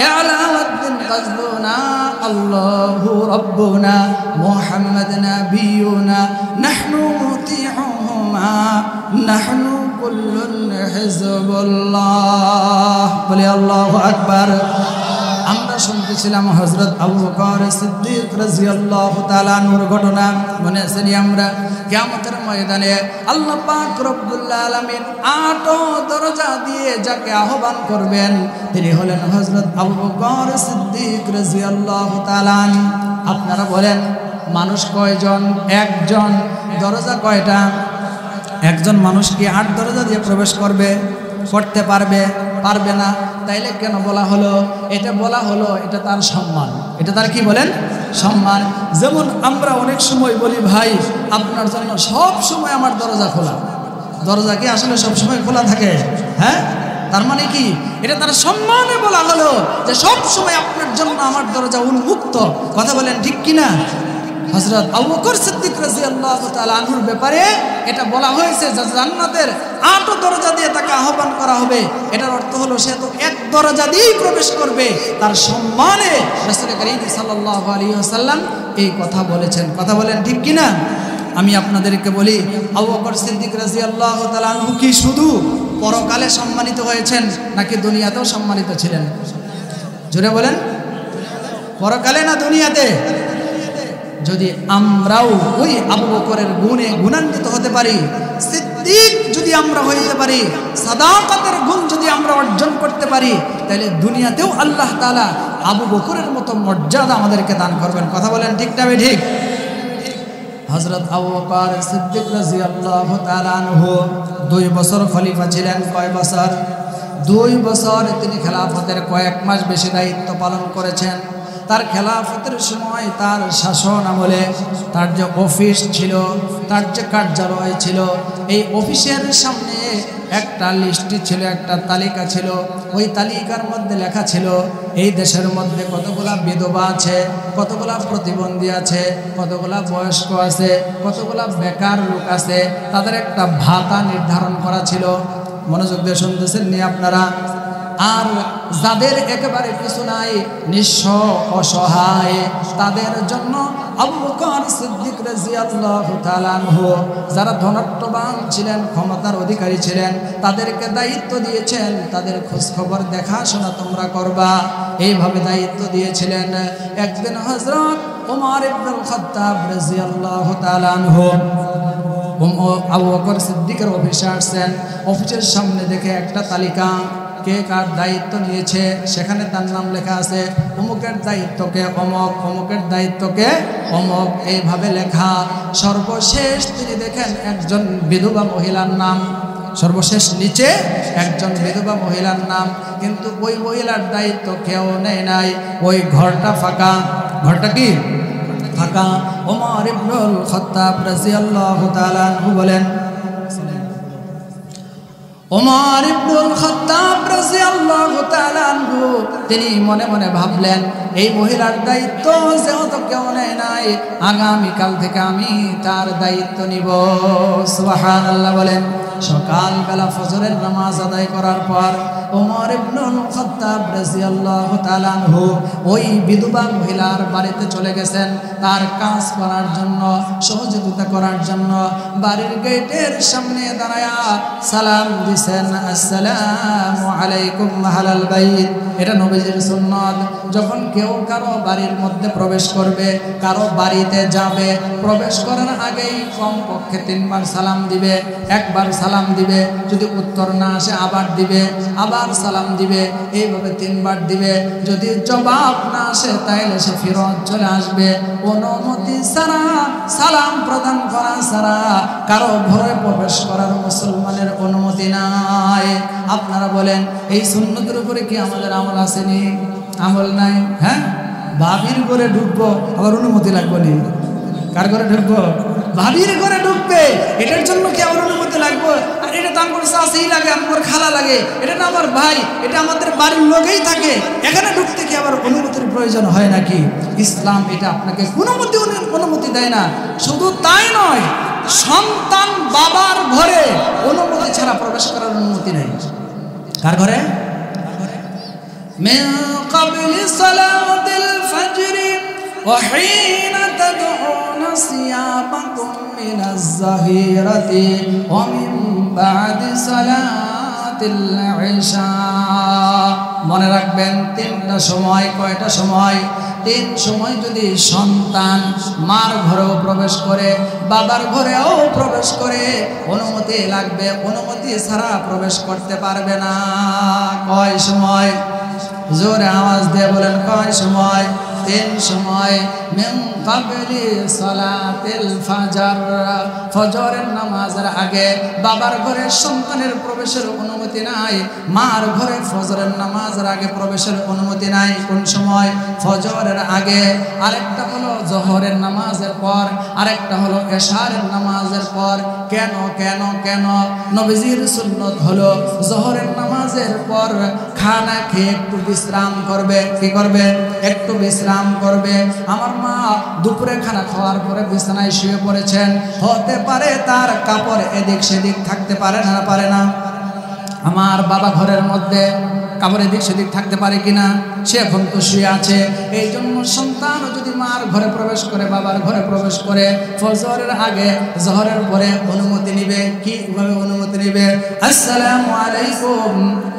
ইলাওয়াদ্দিন কসদুনা আল্লাহু রাব্বুনা মুহাম্মাদ নাবিয়ুনা নাহনু মুতিউহুমা নাহনু কুল্লুন হিজবুল্লাহ। বলে আল্লাহু আকবার। আমরা শুনতেছিলাম হযরত আবু বকর সিদ্দিক রাদিয়াল্লাহু তাআলা আনহুর ঘটনা। মনে আছে আমরা কিয়ামতের ময়দানে আল্লাহ পাক রব্বুল আলামিন 8 দরজা দিয়ে যাকে আহ্বান করবেন তিনি হলেন হযরত আবু বকর সিদ্দিক রাদিয়াল্লাহু তাআলা। আপনারা বলেন মানুষ কয়জন? একজন। দরজা কয়টা? একজন মানুষ কি 8 দরজা দিয়ে প্রবেশ করবে? করতে পারবে? পারবে না। তাইলে কেন বলা হলো? এটা বলা হলো এটা তার সম্মান। এটা তার কি বলেন? সম্মান। যেমন আমরা অনেক সময় বলি ভাই আপনার জন্য সব সময় আমার দরজা খোলা। দরজা কি আসলে সব সময় খোলা থাকে? হ্যাঁ, তার মানে কি এটা তার সম্মানে বলা হলো যে সব সময় আপনার জন্য আমার দরজা উন্মুক্ত। কথা বলেন ঠিক কিনা? হযরত আবু বকর সিদ্দিক রাদিয়াল্লাহু তাআলা আনহুর ব্যাপারে এটা বলা হয়েছে যে জান্নাতের 8 দরজা দিয়ে তাকে আহ্বান করা হবে। এটার অর্থ হলো সে তো এক দরজা দিয়েই প্রবেশ করবে। তার সম্মানে রাসূল করিম সাল্লাল্লাহু আলাইহি ওয়াসাল্লাম এই কথা বলেছেন। কথা বলেন ঠিক কিনা? আমি আপনাদেরকে বলি আবু বকর সিদ্দিক রাদিয়াল্লাহু তাআলা আনহু কি শুধু পরকালে সম্মানিত হয়েছেন নাকি দুনিয়াতেও সম্মানিত ছিলেন? জোরে বলেন। পরকালে না দুনিয়াতে? যদি আমরাও ওই আবু বকরের গুণে গুণান্বিত হতে পারি, সিদ্দিক যদি আমরা হইতে পারি, সাদাকাতের গুণ যদি আমরা অর্জন করতে পারি, তাহলে দুনিয়াতেও আল্লাহ তাআলা আবু বকরের মতো মর্যাদা আমাদেরকে দান করবেন। কথা বলেন ঠিক না ঠিক? হযরত আবু বকর সিদ্দিক রাদিয়াল্লাহু তাআলা আনহু 2 বছর খলিফা ছিলেন। কয় বছর? 2 বছর তিনি খেলাফতের কয়েক মাস বেশি দায়িত্ব পালন করেছেন। তার খেলাফতের সময় তার শাসন আমলে তার যে অফিস ছিল, তার যে কার্যালয় ছিল, এই অফিসের সামনে একটা লিস্টি ছিল, একটা তালিকা ছিল। ওই তালিকার মধ্যে লেখা ছিল এই দেশের মধ্যে কতগুলা বিধবা আছে, কতগুলা প্রতিবন্ধী আছে, কতগুলা বয়স্ক আছে, কতগুলা বেকার লোক আছে, তাদের একটা ভাতা নির্ধারণ করা ছিল। মনোযোগ দিয়ে শুনতেছেন নি আপনারা? আর যাদের একেবারে কিছু নাই, নিঃস্ব অসহায়, তাদের জন্য আবু বকর সিদ্দিক রাদিয়াল্লাহু তাআলা আনহু যারা ধনাঢ্যবান ছিলেন, ক্ষমতার অধিকারী ছিলেন, তাদেরকে দায়িত্ব দিয়েছেন তাদের খোঁজ খবর দেখাশোনা তোমরা করবা। এইভাবে দায়িত্ব দিয়েছিলেন। একদিন হযরত ওমর ইবনুল খাত্তাব রাদিয়াল্লাহু তাআলা আনহু আবু বকর সিদ্দিকের অফিসে আসছেন। অফিসের সামনে দেখে একটা তালিকা, কে কার দায়িত্ব নিয়েছে, সেখানে তার নাম লেখা আছে। অমুকের দায়িত্বকে অমক, অমুকের দায়িত্বকে অমক, এইভাবে লেখা। সর্বশেষ তিনি দেখেন একজন বিধবা মহিলার নাম, সর্বশেষ নিচে একজন বিধবা মহিলার নাম, কিন্তু ওই মহিলার দায়িত্ব কেউ নেয় নাই। ওই ঘরটা ফাঁকা। ঘরটা কি ফাঁকা? ওমর ইবনুল খাত্তাব রাদিয়াল্লাহু তাআলা আনহু বলেন, ওমর ইবনুল খাত্তাব রাদিয়াল্লাহু তাআলা আনহু তিনি মনে মনে ভাবলেন, এই মহিলার দায়িত্ব যেহেতু কেউ নেয় নাই, আগামীকাল থেকে আমি তার দায়িত্ব নিব। সুবহানাল্লাহ বলেন। সকালবেলা ফজরের নামাজ আদায় করার পর ওমর ইবনুল খাত্তাব রাদিয়াল্লাহু তাআলা আনহু ওই বিধবা মহিলার বাড়িতে চলে গেছেন তার কাজ করার জন্য, সহযোগিতা করার জন্য। বাড়ির গেটের সামনে দাঁড়ায়া সালাম দিছেন, আসসালামু আলাইকুম আহলাল বাইত। এটা নবীজির সুন্নাত। যখন কেউ কারো বাড়ির মধ্যে প্রবেশ করবে, কারো বাড়িতে যাবে, প্রবেশ করার আগেই কমপক্ষে 3 বার সালাম দিবে। একবার সালাম দিবে, যদি উত্তর না আসে আবার দিবে, আবার সালাম দিবে, এইভাবে 3 বার দিবে। যদি জবাব না আসে তাইলে সে ফিরত চলে আসবে। অনুমতি ছাড়া, সালাম প্রদান করা ছাড়া কারো ঘরে প্রবেশ করার মুসলমানের অনুমতি নাই। আপনারা বলেন এই সুন্নতের উপরে কি আমাদের আমল আসেনি? আমল নাই। হ্যাঁ, ভাবির ঘরে ঢুকবো, আবার অনুমতি লাগবে নি? কার ঘরে ঢুকবো? ভাবির ঘরে ঢুকবে, এটার জন্য কি আমার অনুমতি লাগবে? আর এটা তো আমার চাষেই লাগে, আমার খালা লাগে, এটা না আমার ভাই, এটা আমাদের বাড়ির লোকেই থাকে, এখানে ঢুকতে কি আবার অনুমতির প্রয়োজন হয় নাকি? ইসলাম এটা আপনাকে অনুমতি দেয় না। শুধু তাই নয়, সন্তান বাবার ঘরে অনুমতি ছাড়া প্রবেশ করার অনুমতি নেই। কার ঘরে? মিন ক্বাবলি সালাতিল ফজরি ওয়া হিনা তাদউনা সিয়াবাকুম মিনাজ যাহিরাতি ওয়া মিন বা'দি সালাতিল ইশা। মনে রাখবেন 3টা সময়। কয়টা সময়? 3 সময় যদি সন্তান মার ঘরেও প্রবেশ করে, বাবার ঘরেও প্রবেশ করে, অনুমতি লাগবে। অনুমতি ছাড়া প্রবেশ করতে পারবে না। কয় সময়? জোরে আওয়াজ দিয়ে বলেন, কয় সময়? 3 সময়। মিন ক্বাবলি সালাতিল ফজর, ফজরের নামাজের আগে বাবার ঘরে সন্তানের প্রবেশের অনুমতি নাই। মার ঘরে ফজরের নামাজের আগে প্রবেশের অনুমতি নাই। কোন সময়? ফজরের আগে। আরেকটা হলো জোহরের নামাজের পর, আরেকটা হলো এশারের নামাজের পর। কেন কেন কেন? নবীজির সুন্নত হলো জোহরের নামাজের পর খানা খেয়ে একটু বিশ্রাম করবে। কি করবে? একটু বিশ্রাম করবে। আমার মা দুপুরে খানা খাওয়ার পরে বিছানায় শুয়ে পড়েছেন, হতে পারে তার কাপড় এদিক সেদিক থাকতে পারে না, পারে না? আমার বাবা ঘরের মধ্যে কাপড় এদিক সেদিক থাকতে পারে কিনা? সে এখন তো শুয়ে আছে। এই জন্য সন্তান যদি মার ঘরে প্রবেশ করে, বাবার ঘরে প্রবেশ করে, ফজরের আগে জোহরের পরে অনুমতি নিবে। কিভাবে অনুমতি নিবে? আসসালামু আলাইকুম,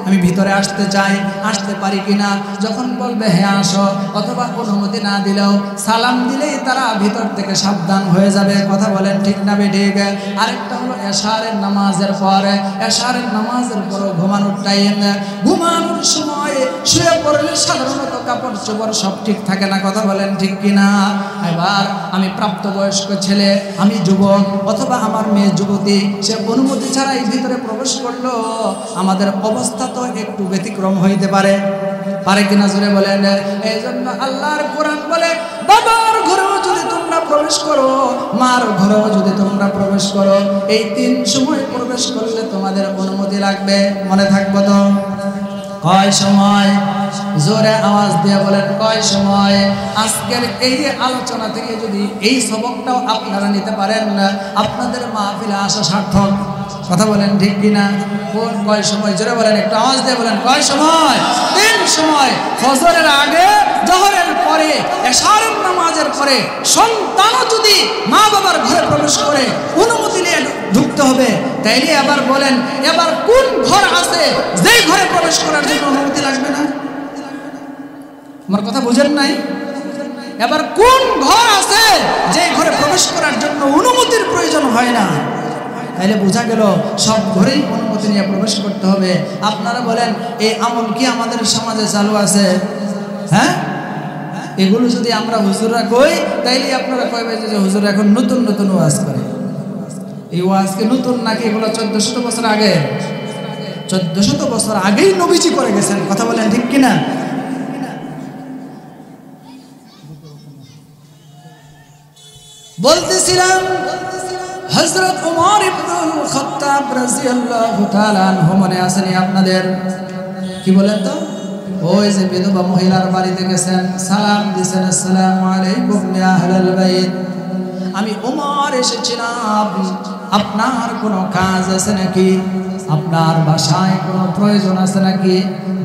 আমি ভিতরে আসতে চাই, আসতে পারি কিনা? যখন বলবে হ্যাঁ আসো, অথবা অনুমতি না দিলেও সালাম দিলেই তারা ভিতর থেকে সাবধান হয়ে যাবে। কথা বলেন ঠিক না বেঠিক? আরেকটা হলো এশারের নামাজের পরে। এশারের নামাজের পরও ঘুমানোর টাইম। ঘুমানোর সময় শুয়ে পড়লে সাধারণত কাপড় চোপড় সব ঠিক থাকে না। কথা বলেন ঠিক কিনা? এবার আমি প্রাপ্তবয়স্ক ছেলে, আমি যুবক, অথবা আমার মেয়ে যুবতী, সে অনুমতি ছাড়াই ভিতরে প্রবেশ করলো, আমাদের অবস্থা তো একটু ব্যতিক্রম হইতে পারে। পারে কিনা জোরে বলেন? এই জন্য আল্লাহর কোরআন বলে, বাবার ঘরেও যদি তোমরা প্রবেশ করো, মার ঘরেও যদি তোমরা প্রবেশ করো, এই 3 সময় প্রবেশ করলে তোমাদের অনুমতি লাগবে। মনে থাকবো তো? কয় সময়? জোরে আওয়াজ দিয়ে বলেন, কয় সময়? আজকের এই যে আলোচনা থেকে যদি এই সবকটাও আপনারা নিতে পারেন, আপনাদের মাহফিলে আসা সার্থক। কথা বলেন ঠিক কিনা? কোন কয় সময়? জোরে বলেন, একটু আওয়াজ দিয়ে বলেন, কয় সময়? 3 সময়। ফজরের আগে, জোহরের পরে, এশারের নামাজের পরে। সন্তানও যদি মা বাবার ঘরে প্রবেশ করে অনুমতি নিয়ে ঢুকতে হবে। তাইলে আবার বলেন, এবার কোন ঘর আছে যেই ঘরে প্রবেশ করার জন্য অনুমতি লাগবে না? আমার কথা বুঝেন নাই? এবার কোন ঘর আছে যে ঘরে প্রবেশ করার জন্য অনুমতির প্রয়োজন হয় না? তাইলে বোঝা গেল সব ঘরেই অনুমতি নিয়ে প্রবেশ করতে হবে। আপনারা বলেন এই আমল কি আমাদের সমাজে চালু আছে? হ্যাঁ, এগুলো যদি আমরা হুজুররা কই তাইলে আপনারা কইবে যে হুজুর এখন নতুন নতুন ওয়াজ করে। এই ওয়াজ কি নতুন নাকি? এগুলো 1400 বছর আগে, 1400 বছর আগেই নবীজি করে গেছেন। কথা বলেন ঠিক কিনা? বলতেছিলাম হযরত ওমর ইবনুল খাত্তাব রাদিয়াল্লাহু তাআলা আনহু মনে আসেনি আপনাদের? কি বলেন তো? ওই যে বিধবা মহিলার বাড়িতে গেছেন, সালাম দিয়েছেন, আসসালামু আলাইকুম ইয়া আহলাল বাইত, আমি ওমর এসেছিলাম, আপনার কোনো কাজ আছে নাকি? আপনার বাসায় কোনো প্রয়োজন আছে নাকি?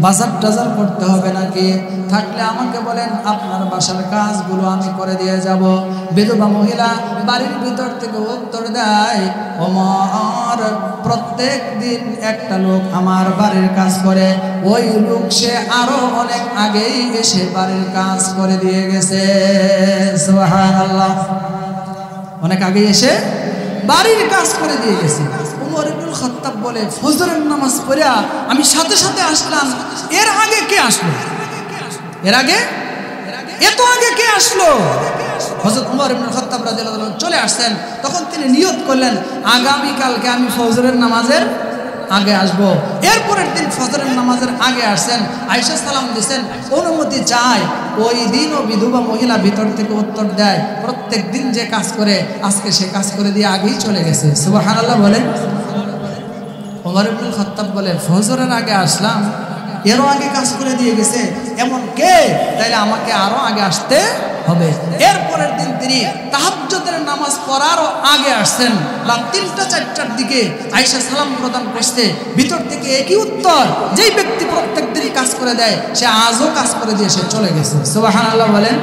বাজার টাজার করতে হবে নাকি? থাকলে আমাকে বলেন, আপনার বাসার কাজগুলো আমি করে দিয়ে যাব। বিধবা মহিলা বাড়ির ভিতর থেকে উত্তর দেয়, ওমর প্রত্যেক দিন একটা লোক আমার বাড়ির কাজ করে, ওই লোক সে আরো অনেক আগেই এসে বাড়ির কাজ করে দিয়ে গেছে। সুবহানাল্লাহ, অনেক আগে এসে বাড়ির কাজ করে দিয়ে গেছে। ওমর ইবনুল খাত্তাব বলে, ফজরের নামাজ পড়া আমি সাথে সাথে আসলাম, এর আগে কে আসলো? এর আগে এত আগে কে আসলো? হযরত ওমর ইবনুল খাত্তাব রাদিয়াল্লাহু আনহু চলে আসছেন। তখন তিনি নিয়ত করলেন, আগামী কালকে আমি ফজরের নামাজের আগে আসবো। এরপরের দিন ফজরের নামাজের আগে আসছেন, আয়েশা সালাম দিয়েছেন, অনুমতি চায়। ওই দিনও বিধবা মহিলা ভিতর থেকে উত্তর দেয়, প্রত্যেক দিন যে কাজ করে আজকে সে কাজ করে দিয়ে আগেই চলে গেছে। সুবহানাল্লাহ বলেন। ওমর ইবনুল খাত্তাব বলে, ফজরের আগে আসলাম, এরও আগে কাজ করে দিয়ে গেছে, এমন কে? তাইলে আমাকে আরো আগে আসতে হবে। এরপরের দিন তিনি তাহাজ্জুদের নামাজ পড়ারও আগে আসছেন, রাত 3টা-4টার দিকে আয়েশা সালাম প্রদান করছে, ভিতর থেকে একই উত্তর, যেই ব্যক্তি প্রত্যেক দিন কাজ করে দেয় সে আজও কাজ করে দিয়ে সে চলে গেছে। সুবহানাল্লাহ বলেন।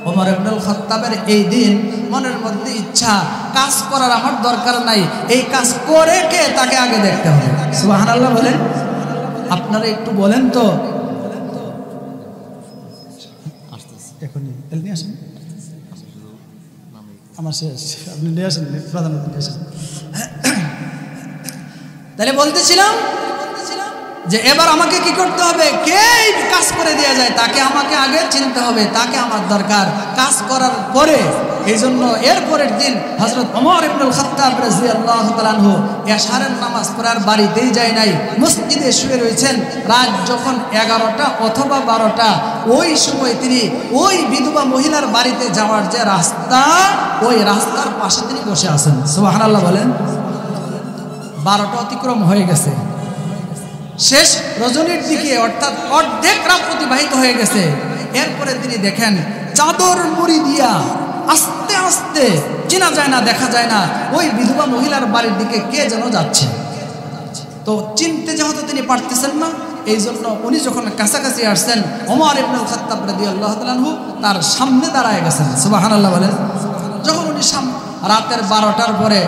ওমর ইবনুল খাত্তাবের এই দিন মনের মধ্যে ইচ্ছা, কাজ করার আমার দরকার নাই, এই কাজ করে কে তাকে আগে দেখতে হবে। সুবহানাল্লাহ বলেন। আপনারা একটু বলেন তো, এখনই নিয়ে আসেন, আমার শেষ, আপনি নিয়ে আসেন, প্রধানত নিয়ে আসেন। তাহলে বলতেছিলাম যে এবার আমাকে কি করতে হবে? কে কাজ করে দেওয়া যায় তাকে আমাকে আগে চিনতে হবে, তাকে আমার দরকার। কাজ করার পরে এই জন্য এরপরের দিন হযরত ওমর ইবনুল খাত্তাব রাদিয়াল্লাহু তাআলা আনহু এশারের নামাজ পড়ার বাড়িতেই যায় নাই, মসজিদে শুয়ে রয়েছেন। রাত যখন 11টা অথবা 12টা, ওই সময় তিনি ওই বিধবা মহিলার বাড়িতে যাওয়ার যে রাস্তা, ওই রাস্তার পাশে তিনি বসে আছেন। সুবহানাল্লাহ বলেন। 12টা অতিক্রম হয়ে গেছে, শেষ রজনীর দিকে, অর্থাৎ অর্ধেক রাত অতিবাহিত হয়ে গেছে। এরপরে তিনি দেখেন চাদর মুড়ি দিয়া আস্তে আস্তে, চেনা যায় না, দেখা যায় না, ওই বিধবা মহিলার বাড়ির দিকে কে যেন যাচ্ছে। তো চিনতে যেহেতু তিনি পারতেছেন না, এই জন্য উনি যখন কাছাকাছি আসছেন, ওমর ইবনুল খাত্তাব রাদিয়াল্লাহু তাআলা আনহু তার সামনে দাঁড়ায় গেছেন। সুবহানাল্লাহ বলেন। যখন উনি রাতের 12টার পরে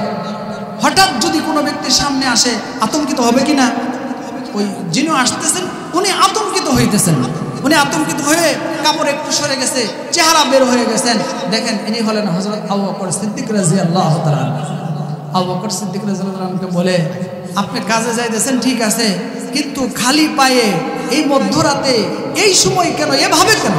হঠাৎ যদি কোনো ব্যক্তির সামনে আসে, আতঙ্কিত হবে কিনা? ওই যিনি আসতেছেন উনি আতঙ্কিত হইতেছেন, উনি আতঙ্কিত হয়ে কাপড় একটু সরে গেছে, চেহারা বের হয়ে গেছেন। দেখেন ইনি হলেন হযরত আবু বকর সিদ্দিক রাদিয়াল্লাহু তাআলা। আবু বকর সিদ্দিক রাদিয়াল্লাহু তাআলাকে বলে, আপনি কাজে যাইতেছেন ঠিক আছে, কিন্তু খালি পায়ে এই মধ্যরাতে এই সময় কেন, এভাবে কেন?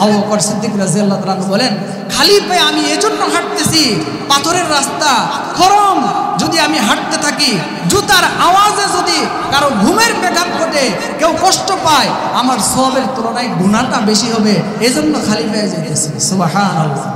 আবু বকর সিদ্দিক রাদিয়াল্লাহু তাআলা বলেন, খালি পায়ে আমি এজন্য হাঁটতেছি, পাথরের রাস্তা, খরম, যদি আমি হাঁটতে থাকি, জুতার আওয়াজে যদি কারো ঘুমের ব্যাঘাত ঘটে, কেউ কষ্ট পায়, আমার সওয়াবের তুলনায় গুনাহটা বেশি হবে, এজন্য খালি পায়ে যাইতেছি। সুবহানাল্লাহ।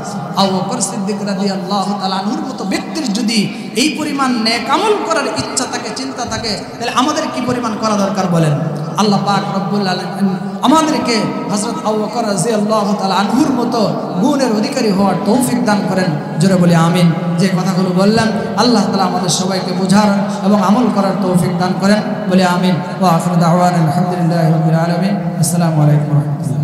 আবু বকর সিদ্দিক রাদিয়াল্লাহু তাআলা আনহুর মতো ব্যক্তির যদি এই পরিমাণ নেক আমল করার ইচ্ছা থাকে, চিন্তা থাকে, তাহলে আমাদের কি পরিমাণ করা দরকার বলেন? আল্লাহ পাক রব্বুল আলামিন আমাদেরকে হযরত আবু বকর রাদিয়াল্লাহু তাআলা আনহুর মতো গুণের অধিকারী হওয়ার তৌফিক দান করেন। জোরে বলি আমিন। যে কথাগুলো বললাম আল্লাহ তাআলা আমাদের সবাইকে বোঝার এবং আমল করার তৌফিক দান করেন, বলি আমিন। ওয়া আখিরু দাওয়ানা আলহামদুলিল্লাহি রাব্বিল আলামিন। আসসালামু আলাইকুম ওয়া রাহমাতুল্লাহ।